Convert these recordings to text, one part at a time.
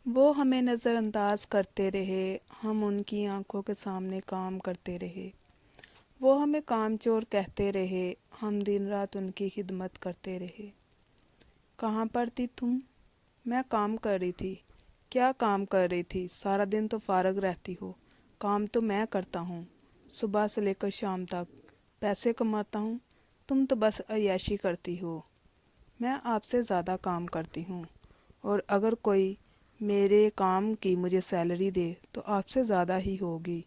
وہ ہمیں نظر انداز کرتے رہے، ہم ان کی آنکھوں کے سامنے کام کرتے رہے۔ وہ ہمیں کام چور کہتے رہے، ہم دن رات ان کی خدمت کرتے رہے۔ کہاں پر تھی تم؟ میں کام کر رہی تھی۔ کیا کام کر رہی تھی؟ سارا دن تو فارغ رہتی ہو۔ کام تو میں کرتا ہوں، صبح سے لے کر شام تک پیسے کماتا ہوں، تم تو بس عیاشی کرتی ہو۔ میں آپ سے زیادہ کام کرتی ہوں، اور اگر کوئی میرے کام کی مجھے سیلری دے تو آپ سے زیادہ ہی ہوگی۔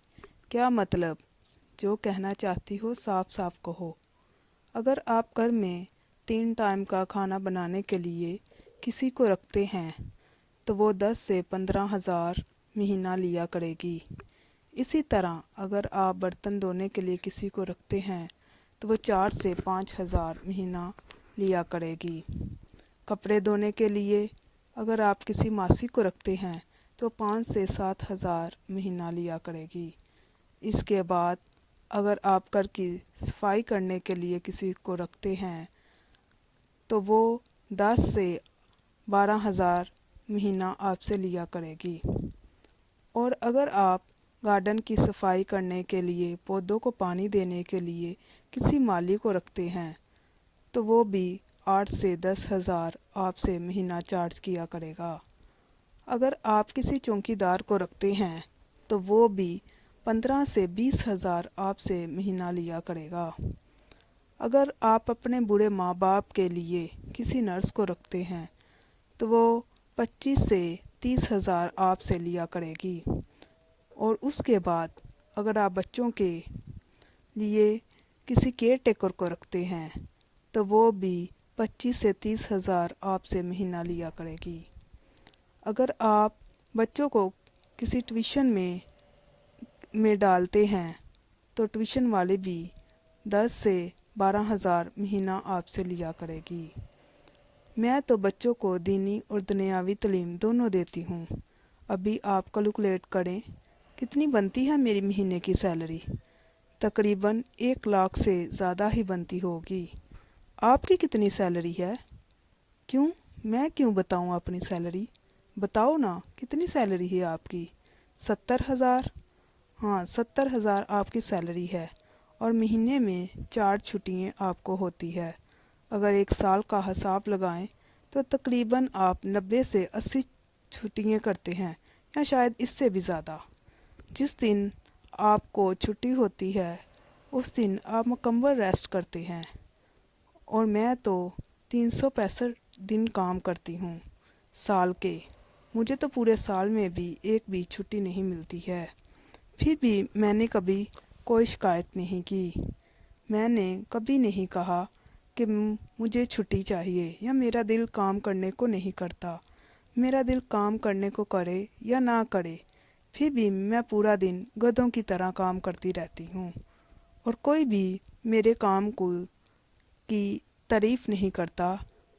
کیا مطلب؟ جو کہنا چاہتی ہو صاف صاف کہو۔ اگر آپ گھر میں 3 ٹائم کا کھانا بنانے کے لیے کسی کو رکھتے ہیں تو وہ 10 سے 15 ہزار مہینہ لیا کرے گی۔ اسی طرح اگر آپ برتن دھونے کے لیے کسی کو رکھتے ہیں تو وہ 4 سے 5 ہزار مہینہ لیا کرے گی۔ کپڑے دھونے کے لیے اگر آپ کسی ماسی کو رکھتے ہیں تو 5 سے 7 ہزار مہینہ لیا کرے گی۔ اس کے بعد اگر آپ گھر کی صفائی کرنے کے لیے کسی کو رکھتے ہیں تو وہ 10 سے 12 ہزار مہینہ آپ سے لیا کرے گی۔ اور اگر آپ گارڈن کی صفائی کرنے کے لیے، پودوں کو پانی دینے کے لیے کسی مالی کو رکھتے ہیں تو وہ بھی 8 سے 10 ہزار آپ سے مہینہ چارج کیا کرے گا۔ اگر آپ کسی چوکی دار کو رکھتے ہیں تو وہ بھی 15 سے 20 ہزار آپ سے مہینہ لیا کرے گا۔ اگر آپ اپنے بوڑھے ماں باپ کے لیے کسی نرس کو رکھتے ہیں تو وہ 25 سے 30 ہزار آپ سے لیا کرے گی۔ اور اس کے بعد اگر آپ بچوں کے لیے کسی کیئر ٹیکر کو رکھتے ہیں تو وہ بھی 25 سے 30 ہزار آپ سے مہینہ لیا کرے گی۔ اگر آپ بچوں کو کسی ٹیوشن میں ڈالتے ہیں تو ٹیوشن والے بھی 10 سے 12 ہزار مہینہ آپ سے لیا کرے گی۔ میں تو بچوں کو دینی اور دنیاوی تعلیم دونوں دیتی ہوں۔ ابھی آپ کیلکولیٹ کریں کتنی بنتی ہے میری مہینے کی سیلری؟ تقریباً 1 لاکھ سے زیادہ ہی بنتی ہوگی۔ آپ کی کتنی سیلری ہے؟ کیوں؟ میں کیوں بتاؤں اپنی سیلری؟ بتاؤ نا، کتنی سیلری ہے آپ کی؟ 70 ہزار؟ ہاں، 70 ہزار آپ کی سیلری ہے، اور مہینے میں 4 چھٹیاں آپ کو ہوتی ہے۔ اگر 1 سال کا حساب لگائیں تو تقریباً آپ 90 سے 80 چھٹیاں کرتے ہیں، یا شاید اس سے بھی زیادہ۔ جس دن آپ کو چھٹی ہوتی ہے اس دن آپ مکمل ریسٹ کرتے ہیں، اور میں تو 365 دن کام کرتی ہوں سال کے۔ مجھے تو پورے سال میں بھی ایک بھی چھٹی نہیں ملتی ہے، پھر بھی میں نے کبھی کوئی شکایت نہیں کی۔ میں نے کبھی نہیں کہا کہ مجھے چھٹی چاہیے یا میرا دل کام کرنے کو نہیں کرتا۔ میرا دل کام کرنے کو کرے یا نہ کرے، پھر بھی میں پورا دن گدھوں کی طرح کام کرتی رہتی ہوں، اور کوئی بھی میرے کام کی تعریف نہیں کرتا،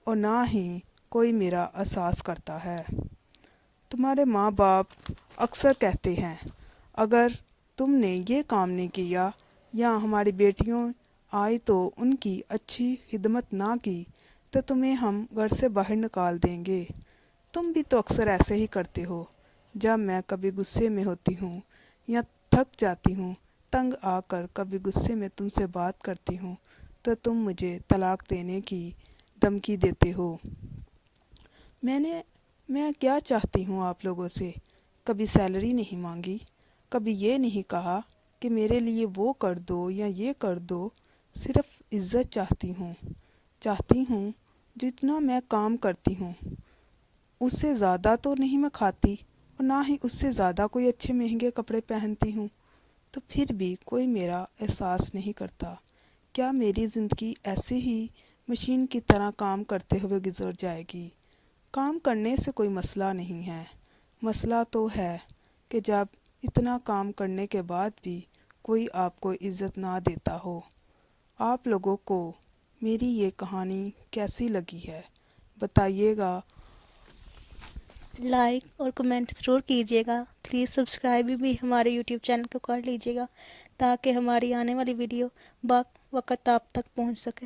اور نہ ہی کوئی میرا احساس کرتا ہے۔ تمہارے ماں باپ اکثر کہتے ہیں اگر تم نے یہ کام نہیں کیا یا ہماری بیٹیوں آئی تو ان کی اچھی خدمت نہ کی تو تمہیں ہم گھر سے باہر نکال دیں گے۔ تم بھی تو اکثر ایسے ہی کرتے ہو۔ جب میں کبھی غصے میں ہوتی ہوں یا تھک جاتی ہوں، تنگ آ کر کبھی غصے میں تم سے بات کرتی ہوں تو تم مجھے طلاق دینے کی دھمکی دیتے ہو۔ میں کیا چاہتی ہوں آپ لوگوں سے؟ کبھی سیلری نہیں مانگی، کبھی یہ نہیں کہا کہ میرے لیے وہ کر دو یا یہ کر دو۔ صرف عزت چاہتی ہوں جتنا میں کام کرتی ہوں اس سے زیادہ تو نہیں میں کھاتی، اور نہ ہی اس سے زیادہ کوئی اچھے مہنگے کپڑے پہنتی ہوں، تو پھر بھی کوئی میرا احساس نہیں کرتا۔ کیا میری زندگی ایسے ہی مشین کی طرح کام کرتے ہوئے گزر جائے گی؟ کام کرنے سے کوئی مسئلہ نہیں ہے، مسئلہ تو ہے کہ جب اتنا کام کرنے کے بعد بھی کوئی آپ کو عزت نہ دیتا ہو۔ آپ لوگوں کو میری یہ کہانی کیسی لگی ہے بتائیے گا۔ لائک اور کمنٹ ضرور کیجیے گا۔ پلیز سبسکرائب بھی ہمارے یوٹیوب چینل کو کر لیجیے گا تاکہ ہماری آنے والی ویڈیو وقت آپ تک پہنچ سکے۔